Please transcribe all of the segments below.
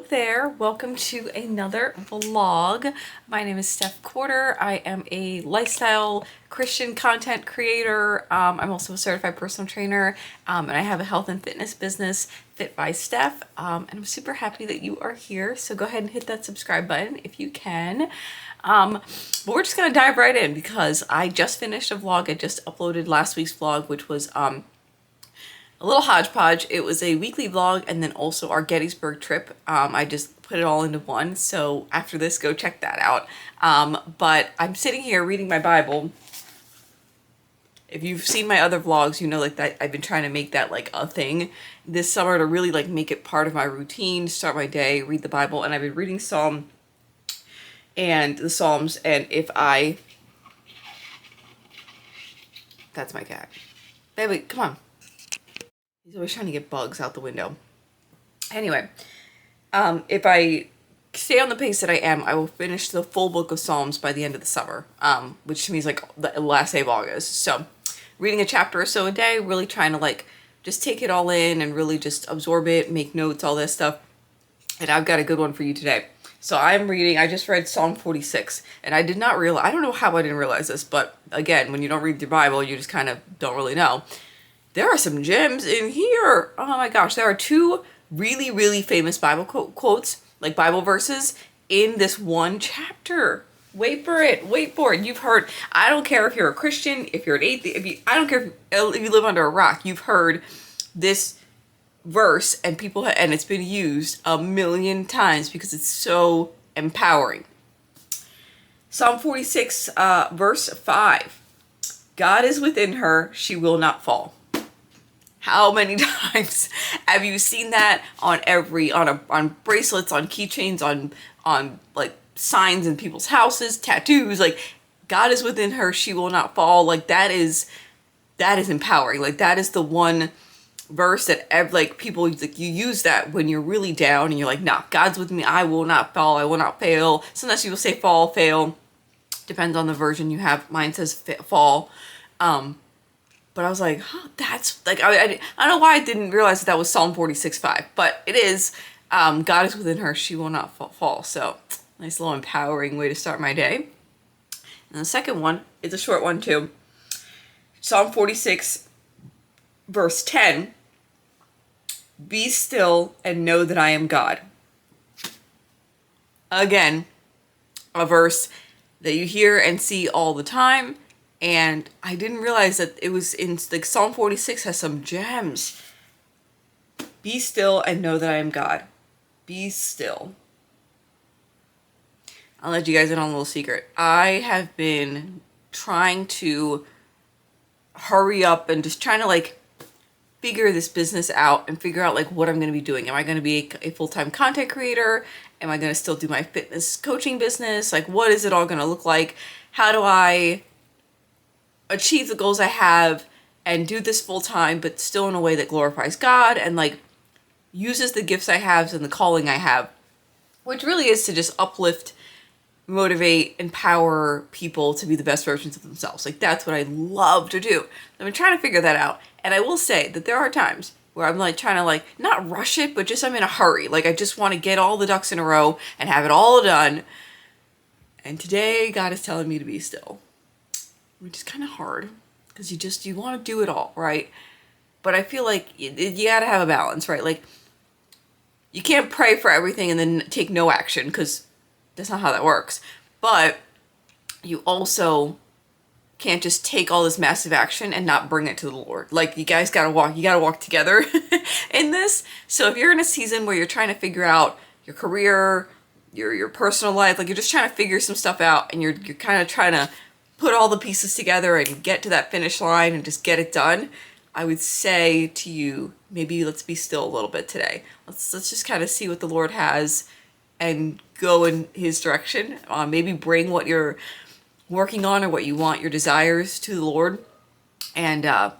there, welcome to another vlog. My name is Steph Quarter. I am a lifestyle Christian content creator. I'm also a certified personal trainer, and I have a health and fitness business, Fit by Steph, and I'm super happy that you are here. So go ahead and hit that subscribe button if you can. But we're just gonna dive right in because I just finished a vlog. I just uploaded last week's vlog, which was a little hodgepodge. It was a weekly vlog and then also our Gettysburg trip. I just put it all into one. So after this, go check that out. But I'm sitting here reading my Bible. If you've seen my other vlogs, you know like that I've been trying to make that like a thing this summer to really like make it part of my routine, start my day, read the Bible. And I've been reading Psalm and the Psalms. And that's my cat. Baby, come on. He's always trying to get bugs out the window. Anyway, if I stay on the pace that I am, I will finish the full book of Psalms by the end of the summer, which to me is like the last day of August. So reading a chapter or so a day, really trying to like just take it all in and really just absorb it, make notes, all this stuff. And I've got a good one for you today. So I just read Psalm 46, and I did not realize, I don't know how I didn't realize this, but again, when you don't read the Bible, you just kind of don't really know. There are some gems in here. Oh my gosh, there are two really, really famous Bible quotes, like Bible verses, in this one chapter. Wait for it. You've heard, I don't care if you're a Christian, if you're an atheist, I don't care if you live under a rock, you've heard this verse and and it's been used a million times because it's so empowering. Psalm 46, verse 5. God is within her, she will not fall. How many times have you seen that on on bracelets, on keychains, on like signs in people's houses, tattoos? Like, God is within her, she will not fall. Like that is empowering. Like that is the one verse that like people like you use that when you're really down and you're like, nah, God's with me, I will not fall, I will not fail. Sometimes people say fall, fail, depends on the version you have. Mine says fall. But I was like, huh, that's like, I don't know why I didn't realize that was Psalm 46:5, but it is, God is within her, she will not fall. So nice little empowering way to start my day. And the second one is a short one too. Psalm 46, verse 10, be still and know that I am God. Again, a verse that you hear and see all the time. And I didn't realize that it was in like Psalm 46 has some gems. Be still and know that I am God. Be still. I'll let you guys in on a little secret. I have been trying to hurry up and just trying to like figure this business out and figure out like what I'm going to be doing. Am I going to be a full-time content creator? Am I going to still do my fitness coaching business? Like, what is it all going to look like? How do I achieve the goals I have and do this full time, but still in a way that glorifies God and like uses the gifts I have and the calling I have, which really is to just uplift, motivate, empower people to be the best versions of themselves. Like that's what I love to do. I've been trying to figure that out. And I will say that there are times where I'm like trying to like not rush it, but just I'm in a hurry. Like I just want to get all the ducks in a row and have it all done. And today God is telling me to be still, which is kind of hard because you want to do it all, right? But I feel like you got to have a balance, right? Like you can't pray for everything and then take no action because that's not how that works. But you also can't just take all this massive action and not bring it to the Lord. Like you guys got to walk together in this. So if you're in a season where you're trying to figure out your career, your personal life, like you're just trying to figure some stuff out and you're kind of trying to put all the pieces together and get to that finish line and just get it done, I would say to you, maybe let's be still a little bit today. Let's just kind of see what the Lord has and go in his direction. Maybe bring what you're working on or what you want, your desires to the Lord, and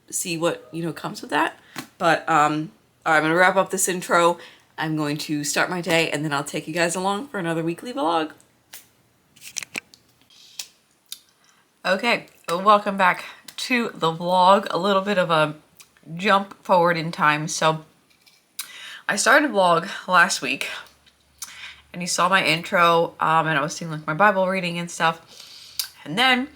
see what, comes with that. But all right, I'm going to wrap up this intro. I'm going to start my day and then I'll take you guys along for another weekly vlog. Okay, welcome back to the vlog. A little bit of a jump forward in time. So I started a vlog last week and you saw my intro and I was doing like my Bible reading and stuff. And then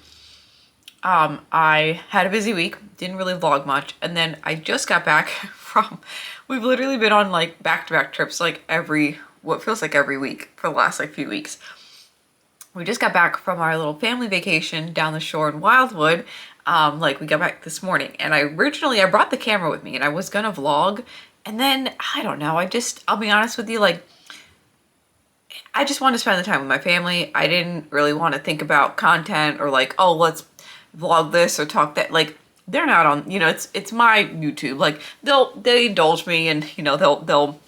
I had a busy week, didn't really vlog much. And then I just got back from, we've literally been on like back-to-back trips like what feels like every week for the last like few weeks. We just got back from our little family vacation down the shore in Wildwood. Like we got back this morning and I brought the camera with me and I was gonna vlog. And then, I don't know, I'll be honest with you, like, I just wanted to spend the time with my family. I didn't really want to think about content or like, oh, let's vlog this or talk that. Like, they're not on, you know, it's my YouTube. Like, they indulge me and, you know, they'll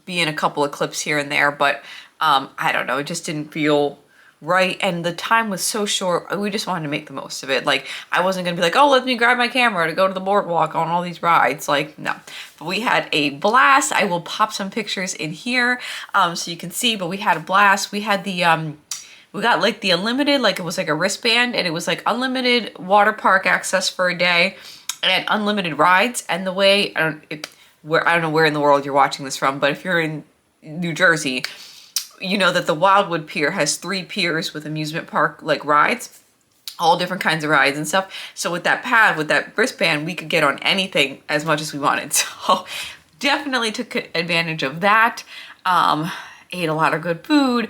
be in a couple of clips here and there, but I don't know, it just didn't feel right. And the time was so short, we just wanted to make the most of it. Like, I wasn't gonna be like, oh, let me grab my camera to go to the boardwalk on all these rides. Like, no. But we had a blast. I will pop some pictures in here so you can see, but we had a blast. We had the, we got like the unlimited, like it was like a wristband and it was like unlimited water park access for a day and unlimited rides. And the way, I don't know where in the world you're watching this from, but if you're in New Jersey, you know that the Wildwood Pier has 3 piers with amusement park like rides, all different kinds of rides and stuff. So with that pad, with that wristband, we could get on anything as much as we wanted. So definitely took advantage of that. Ate a lot of good food,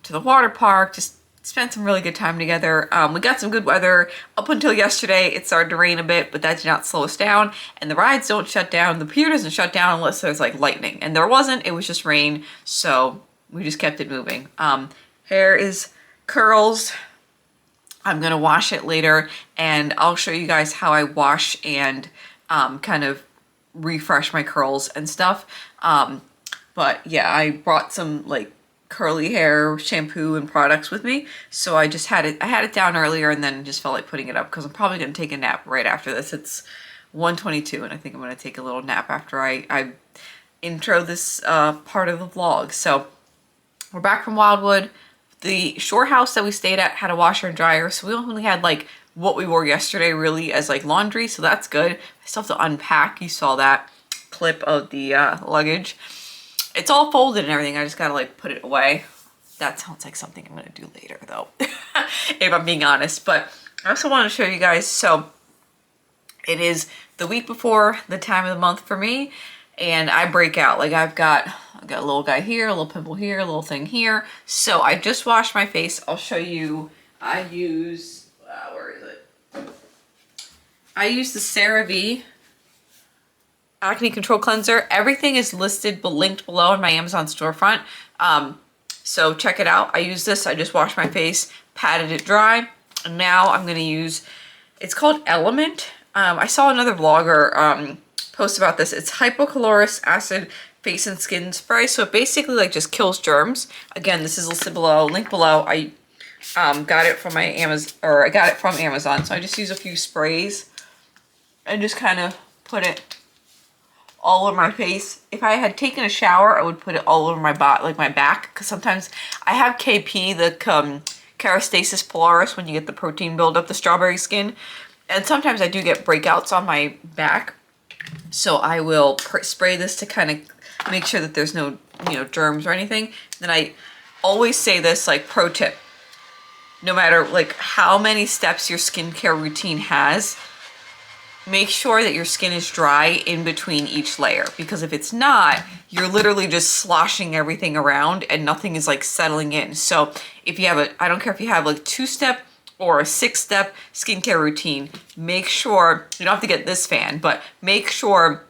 to the water park, just spent some really good time together. We got some good weather. Up until yesterday, it started to rain a bit, but that did not slow us down. And the rides don't shut down. The pier doesn't shut down unless there's like lightning. And there wasn't, it was just rain. So we just kept it moving. Hair is curls. I'm gonna wash it later and I'll show you guys how I wash and kind of refresh my curls and stuff. But yeah, I brought some like curly hair shampoo and products with me. So I had it down earlier and then just felt like putting it up because I'm probably gonna take a nap right after this. It's 1:22 and I think I'm gonna take a little nap after I intro this part of the vlog. So we're back from Wildwood. The shore house that we stayed at had a washer and dryer, so we only had like what we wore yesterday really as like laundry, so that's good. I still have to unpack. You saw that clip of the luggage. It's all folded and everything. I just gotta like put it away. That sounds like something I'm gonna do later though, if I'm being honest. But I also want to show you guys, so it is the week before the time of the month for me, and I break out. Like I've got a little guy here, a little pimple here, a little thing here. So I just washed my face. I'll show you. I use, where is it? I use the CeraVe Acne Control Cleanser. Everything is listed but linked below in my Amazon storefront. So check it out. I use this. I just washed my face, patted it dry, and now I'm gonna use, it's called Element. I saw another vlogger post about this. It's hypochlorous acid face and skin spray. So it basically like just kills germs. Again, this is listed below, link below. I got it from Amazon. So I just use a few sprays and just kind of put it all over my face. If I had taken a shower, I would put it all over my body, like my back, because sometimes I have KP, the Carastasis pilaris, when you get the protein buildup, the strawberry skin, and sometimes I do get breakouts on my back. So I will spray this to kind of make sure that there's no, you know, germs or anything. Then I always say this, like, pro tip, no matter like how many steps your skincare routine has, make sure that your skin is dry in between each layer, because if it's not, you're literally just sloshing everything around and nothing is like settling in. So if you have I don't care if you have like 2-step or a 6-step skincare routine, make sure, you don't have to get this fan, but make sure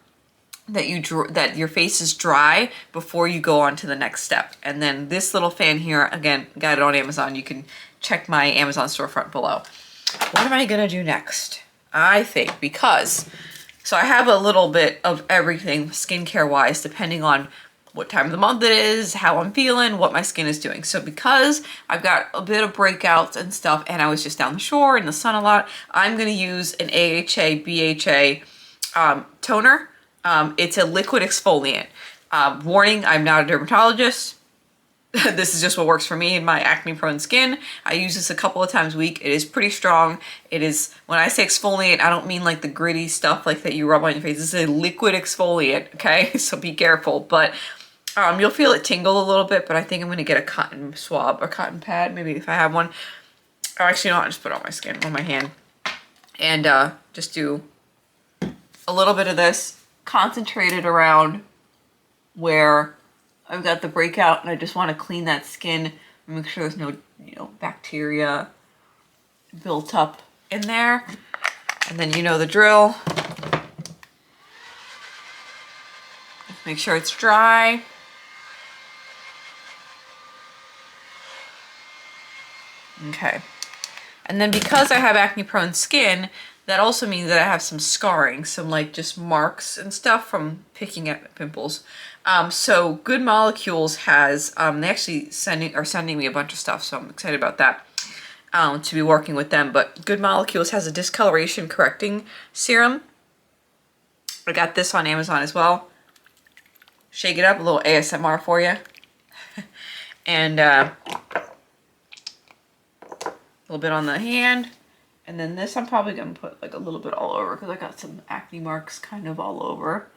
that your face is dry before you go on to the next step. And then this little fan here, again, got it on Amazon. You can check my Amazon storefront below. What am I gonna do next? I think, because, so I have a little bit of everything skincare wise, depending on what time of the month it is, how I'm feeling, what my skin is doing. So because I've got a bit of breakouts and stuff, and I was just down the shore in the sun a lot, I'm gonna use an AHA BHA toner. It's a liquid exfoliant. Warning, I'm not a dermatologist. this is just what works for me in my acne prone skin. I use this a couple of times a week. It is pretty strong. It is, when I say exfoliate, I don't mean like the gritty stuff like that you rub on your face. This is a liquid exfoliant, okay? So be careful. But you'll feel it tingle a little bit, but I think I'm gonna get a cotton swab or cotton pad, maybe if I have one. Or actually, no, I'll just put it on my skin, on my hand. And just do a little bit of this, concentrated around where I've got the breakout, and I just want to clean that skin and make sure there's no, you know, bacteria built up in there. And then you know the drill. Make sure it's dry. Okay. And then because I have acne prone skin, that also means that I have some scarring, some like just marks and stuff from picking at pimples. So Good Molecules has, they actually are sending me a bunch of stuff, so I'm excited about that, to be working with them. But Good Molecules has a discoloration correcting serum. I got this on Amazon as well. Shake it up, a little ASMR for you. And a little bit on the hand. And then this I'm probably going to put like a little bit all over because I got some acne marks kind of all over.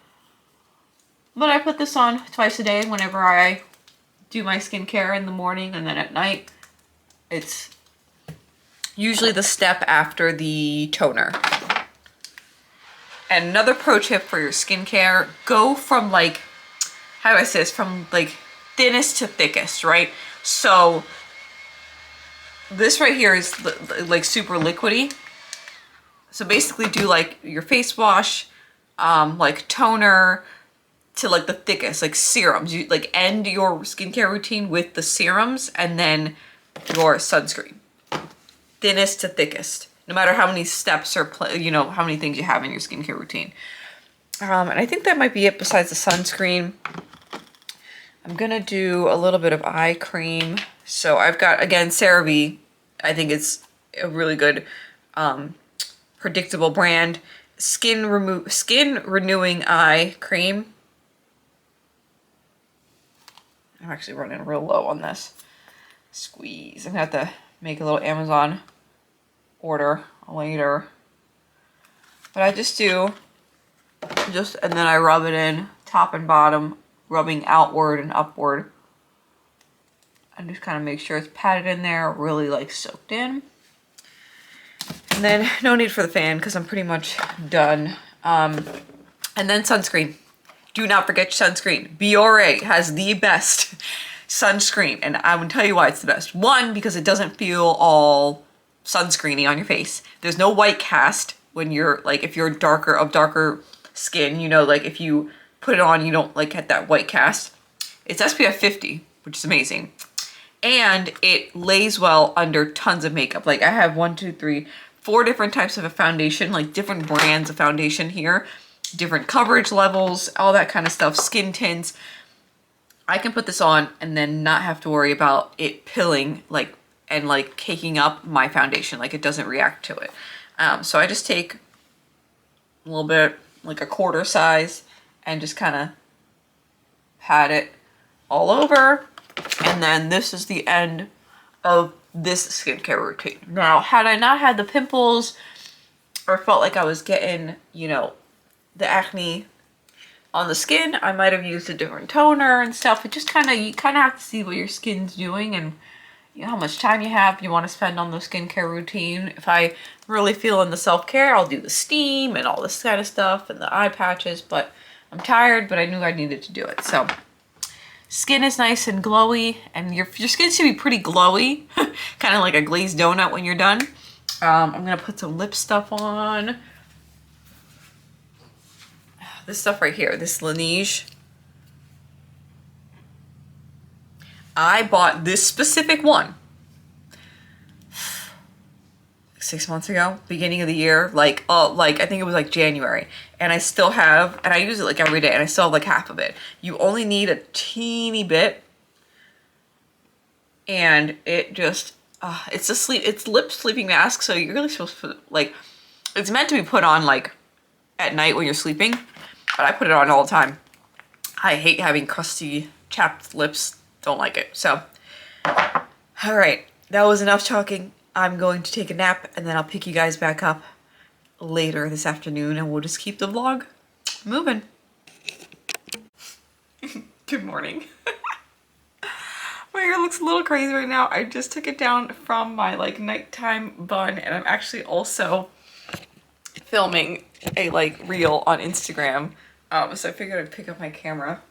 But I put this on twice a day whenever I do my skincare in the morning and then at night. It's usually the step after the toner. And another pro tip for your skincare, go from like, how do I say this? From like thinnest to thickest, right? So this right here is like super liquidy. So basically do like your face wash, like toner, to like the thickest, like serums. You like end your skincare routine with the serums and then your sunscreen. Thinnest to thickest, no matter how many steps or, you know, how many things you have in your skincare routine. And I think that might be it besides the sunscreen. I'm gonna do a little bit of eye cream. So I've got, again, CeraVe. I think it's a really good, predictable brand. Skin renewing eye cream. I'm actually running real low on this. Squeeze. I'm gonna have to make a little Amazon order later. But I just do, and then I rub it in top and bottom, rubbing outward and upward. And just kind of make sure it's patted in there, really like soaked in. And then no need for the fan because I'm pretty much done. And then sunscreen. Do not forget your sunscreen. Biore has the best sunscreen, and I will tell you why it's the best. One, because it doesn't feel all sunscreeny on your face. There's no white cast when you're like, if you're darker skin, you know, like if you put it on, you don't like get that white cast. It's SPF 50, which is amazing. And it lays well under tons of makeup. Like I have 4 different types of a foundation, like different brands of foundation here, different coverage levels, all that kind of stuff, skin tints. I can put this on and then not have to worry about it pilling like and like caking up my foundation. Like it doesn't react to it. So I just take a little bit, like a quarter size, and just kind of pat it all over. And then this is the end of this skincare routine. Now, had I not had the pimples or felt like I was getting, you know, the acne on the skin, I might have used a different toner and stuff. It just you kind of have to see what your skin's doing and you know how much time you have, you want to spend on the skincare routine. If I really feel in the self-care, I'll do the steam and all this kind of stuff and the eye patches, but I'm tired, but I knew I needed to do it. So skin is nice and glowy, and your skin should be pretty glowy, kind of like a glazed donut when you're done. I'm gonna put some lip stuff on. This stuff right here, this Laneige. I bought this specific one 6 months ago, beginning of the year, like I think it was like January, and I still have, and I use it like every day, and I still have like half of it. You only need a teeny bit, and it just, it's lip sleeping mask, so you're really supposed to, like, it's meant to be put on like at night when you're sleeping, but I put it on all the time. I hate having crusty, chapped lips don't like it. So, all right, that was enough talking. I'm going to take a nap and then I'll pick you guys back up later this afternoon and we'll just keep the vlog moving. Good morning. My hair looks a little crazy right now. I just took it down from my like nighttime bun and I'm actually also filming a like reel on Instagram. So I figured I'd pick up my camera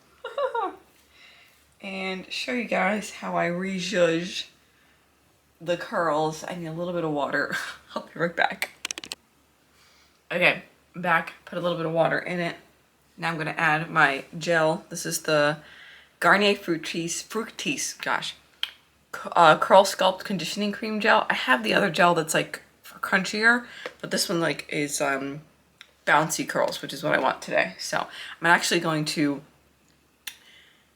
and show you guys how I rejudge the curls. I need a little bit of water. I'll be right back. Okay, I'm back. Put a little bit of water in it. Now I'm gonna add my gel. This is the Garnier Fructis, gosh, Curl Sculpt Conditioning Cream Gel. I have the other gel that's like for crunchier, but this one like is bouncy curls, which is what I want today. So I'm actually going to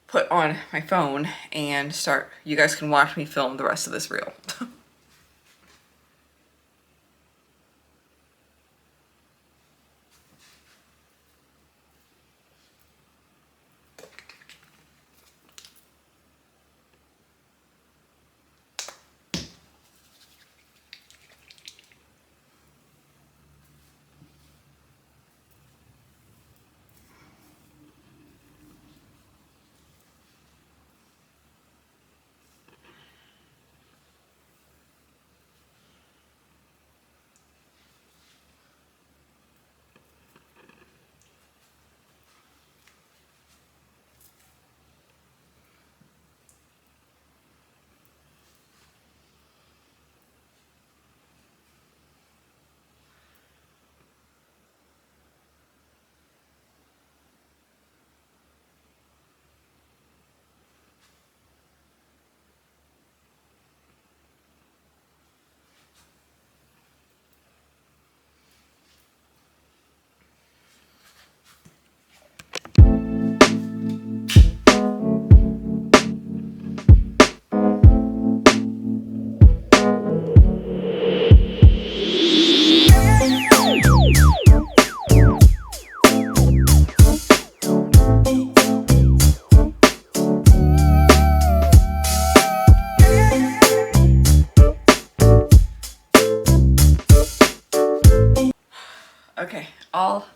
put on my phone and start. You guys can watch me film the rest of this reel. Okay, all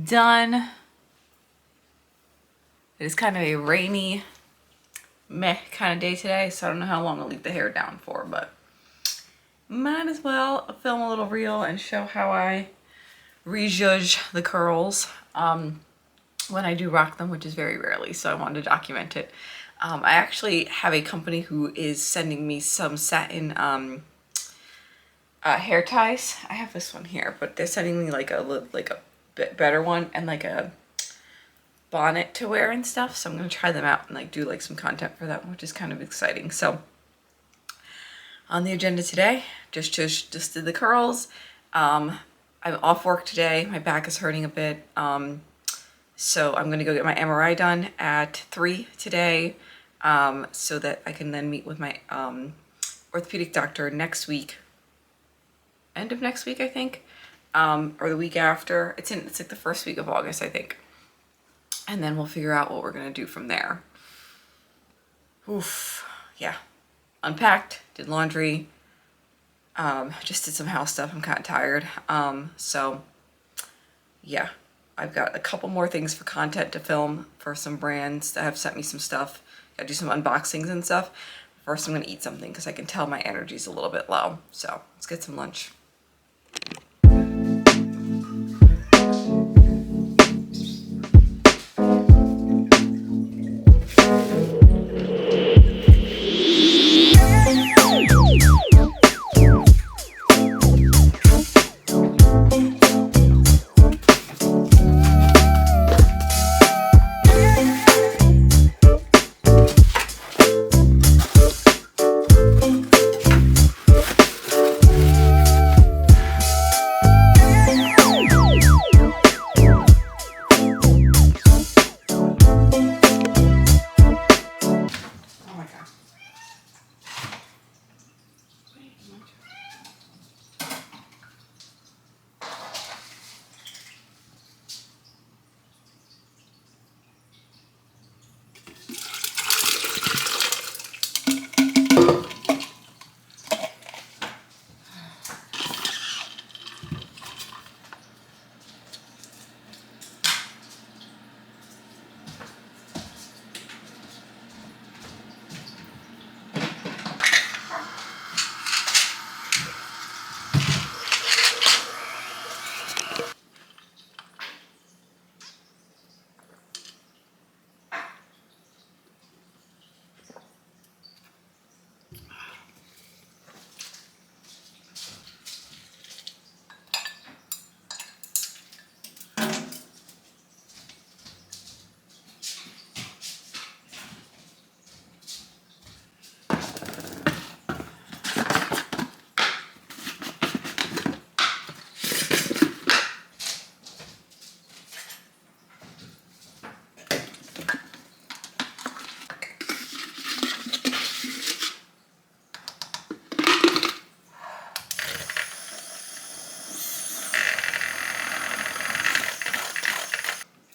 done. It is kind of a rainy, meh kind of day today, so I don't know how long I'll leave the hair down for, but might as well film a little reel and show how I rejudge the curls when I do rock them, which is very rarely, so I wanted to document it. I actually have a company who is sending me some satin hair ties. I have this one here, but they're sending me like a bit better one and like a bonnet to wear and stuff. So I'm gonna try them out and like do like some content for them, which is kind of exciting. So on the agenda today, just did the curls. I'm off work today. My back is hurting a bit. So I'm gonna go get my MRI done at 3 today, so that I can then meet with my orthopedic doctor next week. End of next week, I think, or the week after. It's like the first week of August, I think. And then we'll figure out what we're gonna do from there. Oof, yeah. Unpacked, did laundry, just did some house stuff. I'm kind of tired. So yeah, I've got a couple more things for content to film for some brands that have sent me some stuff. Gotta do some unboxings and stuff. First, I'm gonna eat something because I can tell my energy's a little bit low. So let's get some lunch.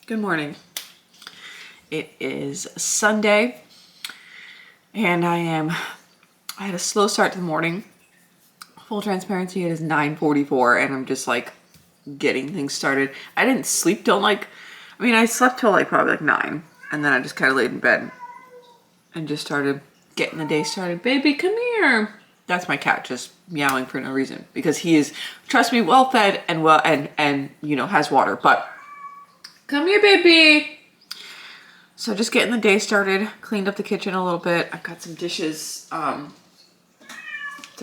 Good morning. It is Sunday and I had a slow start to the morning. Full transparency, it is 9:44 and I'm just like getting things started. I didn't sleep till I slept till probably 9, and then I just kind of laid in bed and just started getting the day started. Baby, come here. That's my cat just meowing for no reason because he is, trust me, well fed and has water, but come here, baby. So just getting the day started, cleaned up the kitchen a little bit. I've got some dishes to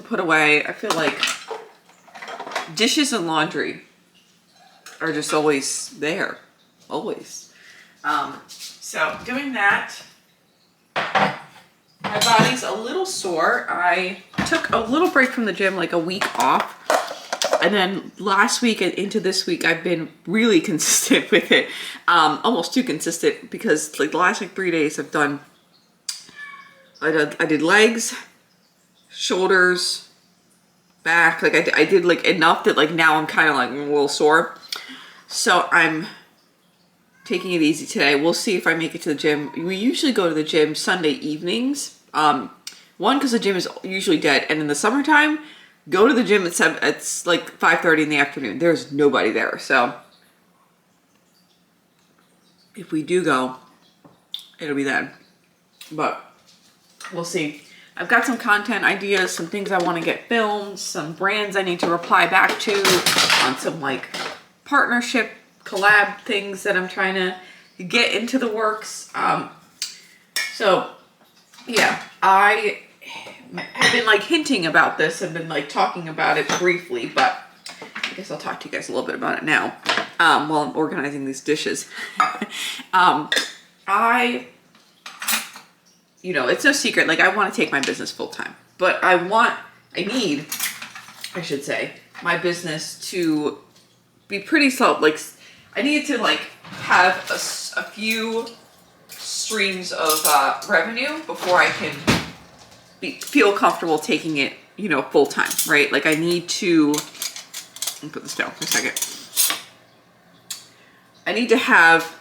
put away. I feel like dishes and laundry are just always there, always. So doing that. My body's a little sore. I took a little break from the gym, like a week off. And then last week and into this week, I've been really consistent with it. Almost too consistent because the last 3 days I did legs, shoulders, back. I did enough that now I'm kind of a little sore. So I'm taking it easy today. We'll see if I make it to the gym. We usually go to the gym Sunday evenings. One, because the gym is usually dead. And in the summertime, go to the gym at 7, it's 5:30 in the afternoon. There's nobody there. So if we do go, it'll be then. But we'll see. I've got some content ideas, some things I want to get filmed, some brands I need to reply back to on some partnership collab things that I'm trying to get into the works. So yeah, I have been hinting about this and been talking about it briefly, but I guess I'll talk to you guys a little bit about it now while I'm organizing these dishes. It's no secret, I want to take my business full time, but I need my business to be pretty I need to have a few streams of revenue before I can feel comfortable taking it, full time, right? I need to, let me put this down for a second. I need to have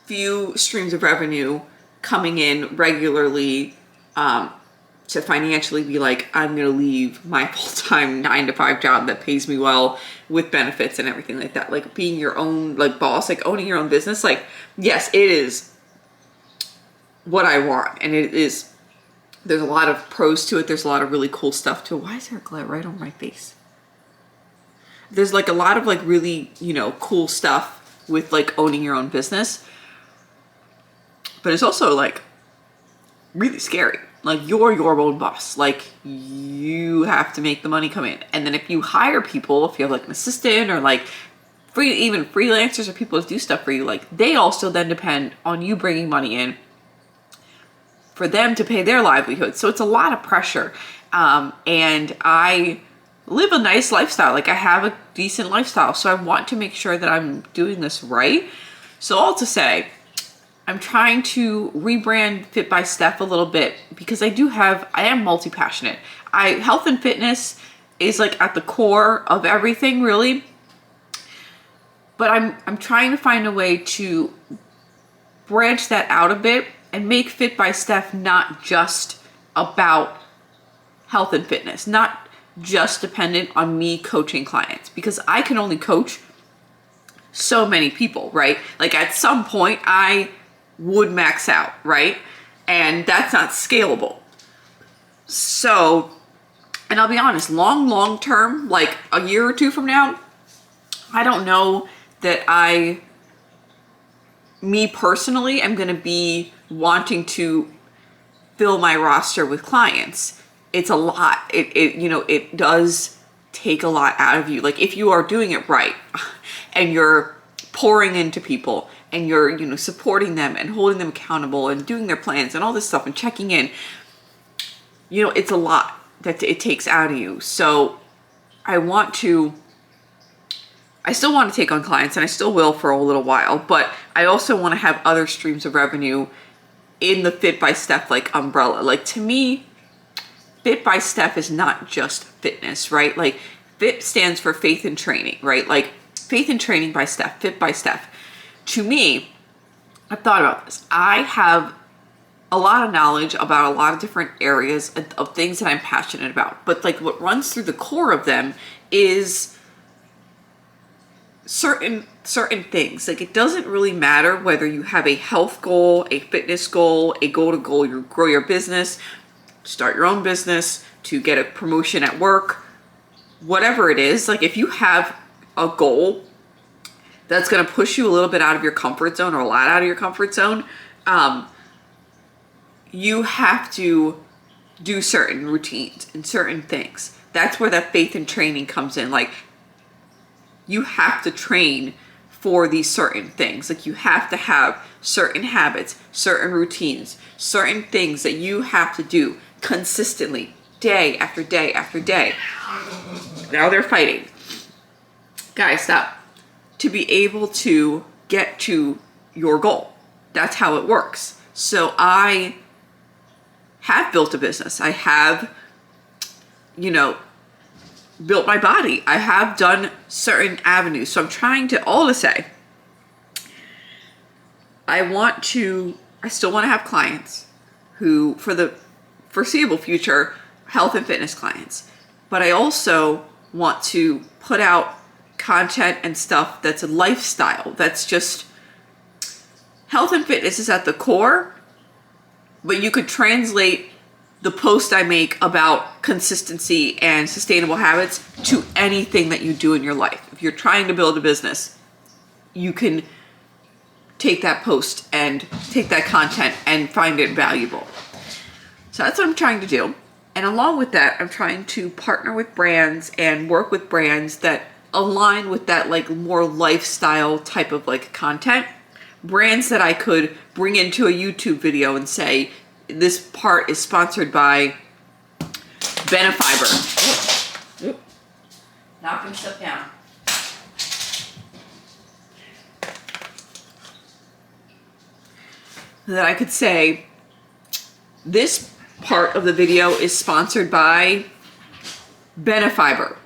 few streams of revenue coming in regularly to financially be I'm gonna leave my full-time 9-to-5 job that pays me well with benefits and everything like that. Being your own boss, owning your own business. Yes, it is what I want, and it is. There's a lot of pros to it. There's a lot of really cool stuff to it. Why is there a glare right on my face? There's a lot of really cool stuff with owning your own business, but it's also really scary. You're your own boss. You have to make the money come in. And then if you hire people, if you have an assistant or even freelancers or people to do stuff for you, they also then depend on you bringing money in for them to pay their livelihood. So it's a lot of pressure. And I live a nice lifestyle. I have a decent lifestyle. So I want to make sure that I'm doing this right. So all to say, I'm trying to rebrand Fit by Steph a little bit because I am multi-passionate. Health and fitness is at the core of everything, really. But I'm trying to find a way to branch that out a bit and make Fit by Steph not just about health and fitness, not just dependent on me coaching clients, because I can only coach so many people, right? At some point I would max out, right? And that's not scalable. So, and I'll be honest, long term, a year or two from now, I don't know that me personally, am going to be wanting to fill my roster with clients. It's a lot. It does take a lot out of you. If you are doing it right and you're pouring into people and you're, supporting them and holding them accountable and doing their plans and all this stuff and checking in, it's a lot that it takes out of you. So I still want to take on clients and I still will for a little while, but I also want to have other streams of revenue in the Fit by Steph umbrella. To me, Fit by Steph is not just fitness, right? Fit stands for faith and training, right? Faith and training by Steph, Fit by Steph. to me, I've thought about this. I have a lot of knowledge about a lot of different areas of things that I'm passionate about. But like what runs through the core of them is certain things. Like it doesn't really matter whether you have a health goal, a fitness goal, a goal to grow your business, start your own business, to get a promotion at work, whatever it is. Like if you have a goal that's going to push you a little bit out of your comfort zone, or a lot out of your comfort zone, you have to do certain routines and certain things. That's where that faith and training comes in. Like you have to train for these certain things. Like you have to have certain habits, certain routines, certain things that you have to do consistently, day after day after day. Now they're fighting. Guys, stop. To be able to get to your goal. That's how it works. So I have built a business. I have, built my body. I have done certain avenues. So I'm trying to all to say, I still want to have clients who, for the foreseeable future, health and fitness clients. But I also want to put out content and stuff that's a lifestyle. That's just, health and fitness is at the core, but you could translate the post I make about consistency and sustainable habits to anything that you do in your life. If you're trying to build a business, you can take that post and take that content and find it valuable. So that's what I'm trying to do. And along with that, I'm trying to partner with brands and work with brands that align with that like more lifestyle type of like content. Brands that I could bring into a YouTube video and say, this part is sponsored by Benefiber. Knocking stuff down. That I could say, this part of the video is sponsored by Benefiber.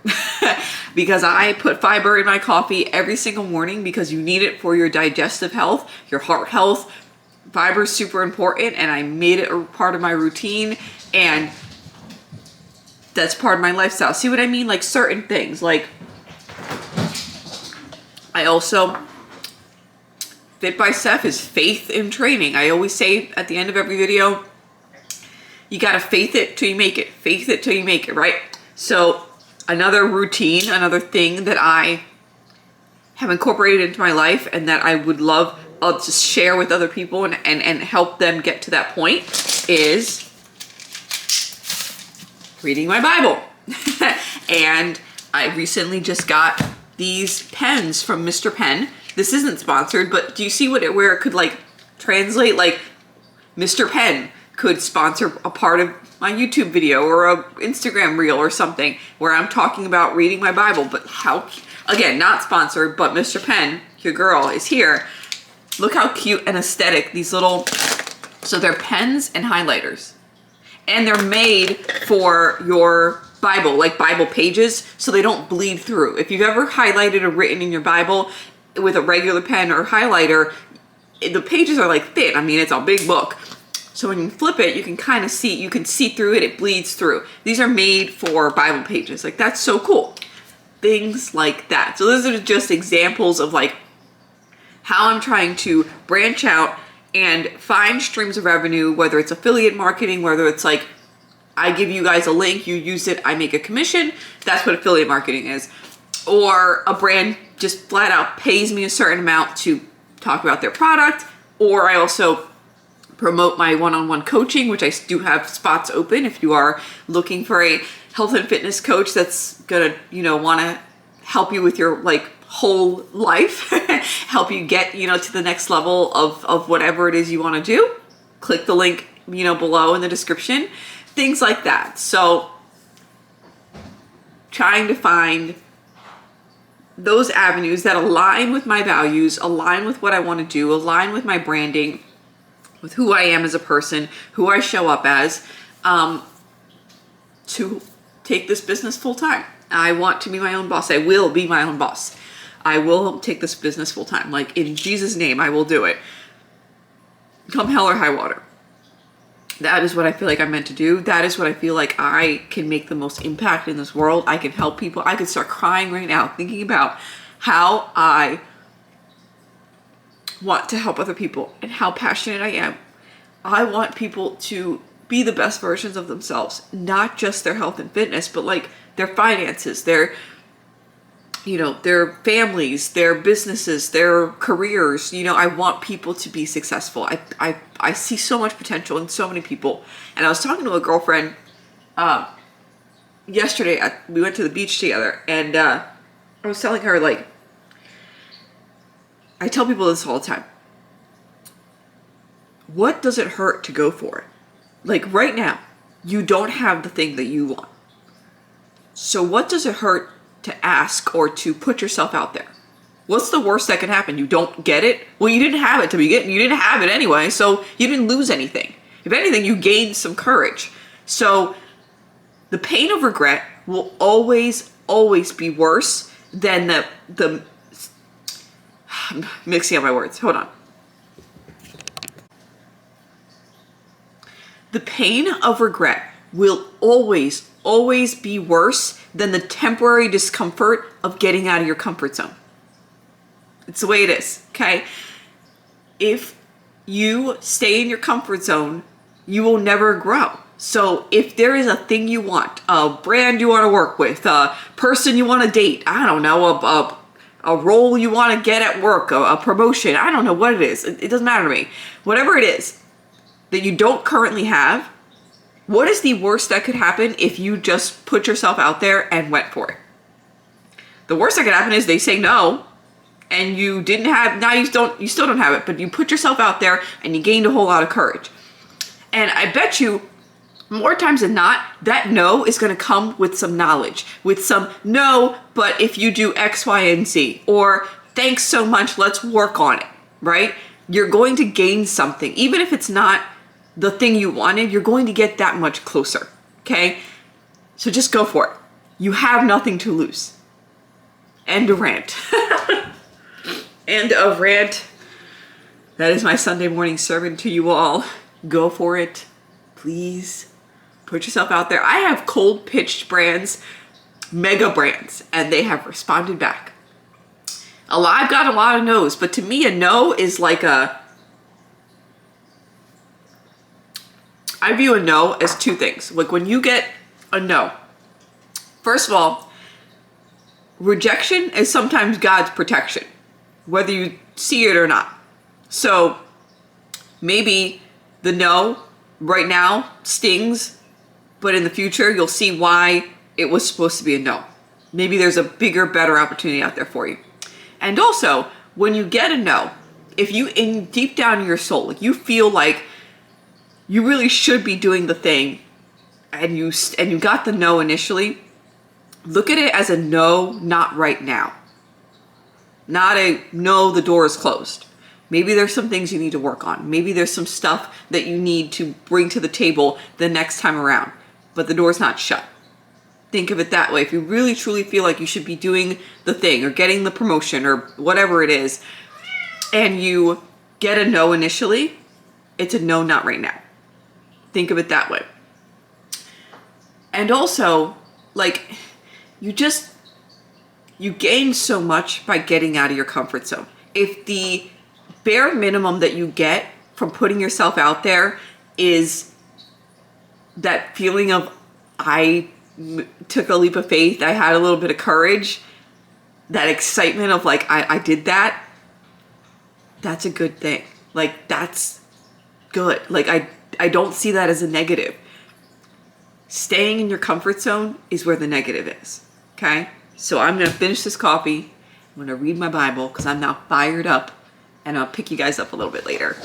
Because I put fiber in my coffee every single morning because you need it for your digestive health, your heart health. Fiber is super important, and I made it a part of my routine, and that's part of my lifestyle. See what I mean? Like certain things. Like I also, Fit by Steph is faith in training. I always say at the end of every video, you gotta faith it till you make it. Faith it till you make it, right? So another routine, another thing that I have incorporated into my life and that I would love to share with other people and help them get to that point is reading my Bible. And I recently just got these pens from Mr. Pen. This isn't sponsored, but do you see where it could like translate? Like Mr. Pen could sponsor a part of my YouTube video or a Instagram reel or something where I'm talking about reading my Bible. But how, again, not sponsored, but Mr. Pen, your girl, is here. Look how cute and aesthetic these little, so they're pens and highlighters. And they're made for your Bible, like Bible pages, so they don't bleed through. If you've ever highlighted or written in your Bible with a regular pen or highlighter, the pages are like thin. I mean, it's a big book. So when you flip it, you can kind of see, you can see through it, it bleeds through. These are made for Bible pages. Like that's so cool. Things like that. So those are just examples of like how I'm trying to branch out and find streams of revenue, whether it's affiliate marketing, whether it's like, I give you guys a link, you use it, I make a commission. That's what affiliate marketing is. Or a brand just flat out pays me a certain amount to talk about their product. Or I also promote my one-on-one coaching, which I do have spots open if you are looking for a health and fitness coach that's gonna, want to help you with your like whole life, help you get, to the next level of whatever it is you want to do. Click the link, below in the description, things like that. So trying to find those avenues that align with my values, align with what I want to do, align with my branding, with who I am as a person, who I show up as, to take this business full time. I want to be my own boss. I will be my own boss. I will take this business full time. Like, in Jesus' name, I will do it. Come hell or high water. That is what I feel like I'm meant to do. That is what I feel like I can make the most impact in this world. I can help people. I could start crying right now thinking about how I want to help other people and how passionate I am. I want people to be the best versions of themselves, not just their health and fitness, but like their finances, their families, their businesses, their careers. I want people to be successful. I see so much potential in so many people. And I was talking to a girlfriend yesterday. We went to the beach together, and I was telling her, like, I tell people this all the time. What does it hurt to go for it? Like, right now, you don't have the thing that you want. So what does it hurt to ask or to put yourself out there? What's the worst that can happen? You don't get it? Well, you didn't have it to begin. You didn't have it anyway, so you didn't lose anything. If anything, you gained some courage. So the pain of regret will always, always be worse than the I'm mixing up my words. Hold on. The pain of regret will always, always be worse than the temporary discomfort of getting out of your comfort zone. It's the way it is, okay? If you stay in your comfort zone, you will never grow. So if there is a thing you want, a brand you want to work with, a person you want to date, I don't know, a role you want to get at work, a promotion, I don't know what it is. It doesn't matter to me. Whatever it is that you don't currently have, what is the worst that could happen if you just put yourself out there and went for it? The worst that could happen is they say no, and you didn't have, now you still don't have it, but you put yourself out there and you gained a whole lot of courage. And I bet you more times than not, that no is going to come with some knowledge, with some no, but if you do X, Y, and Z, or thanks so much, let's work on it, right? You're going to gain something. Even if it's not the thing you wanted, you're going to get that much closer, okay? So just go for it. You have nothing to lose. End of rant. End of rant. That is my Sunday morning sermon to you all. Go for it, please. Put yourself out there. I have cold pitched brands, mega brands, and they have responded back. I've got a lot of no's, but to me a no is like I view a no as two things. Like, when you get a no, first of all, rejection is sometimes God's protection, whether you see it or not. So maybe the no right now stings, but in the future you'll see why it was supposed to be a no. Maybe there's a bigger, better opportunity out there for you. And also, when you get a no, if you, in deep down in your soul, like, you feel like you really should be doing the thing, and you got the no initially, look at it as a no, not right now. Not a no, the door is closed. Maybe there's some things you need to work on. Maybe there's some stuff that you need to bring to the table the next time around, but the door's not shut. Think of it that way. If you really truly feel like you should be doing the thing or getting the promotion or whatever it is, and you get a no initially, it's a no, not right now. Think of it that way. And also, like, you gain so much by getting out of your comfort zone. If the bare minimum that you get from putting yourself out there is that feeling of, I took a leap of faith, I had a little bit of courage, that excitement of like, I did that, that's a good thing. Like, that's good. Like, I don't see that as a negative. Staying in your comfort zone is where the negative is, okay? So I'm gonna finish this coffee, I'm gonna read my Bible, because I'm now fired up, and I'll pick you guys up a little bit later.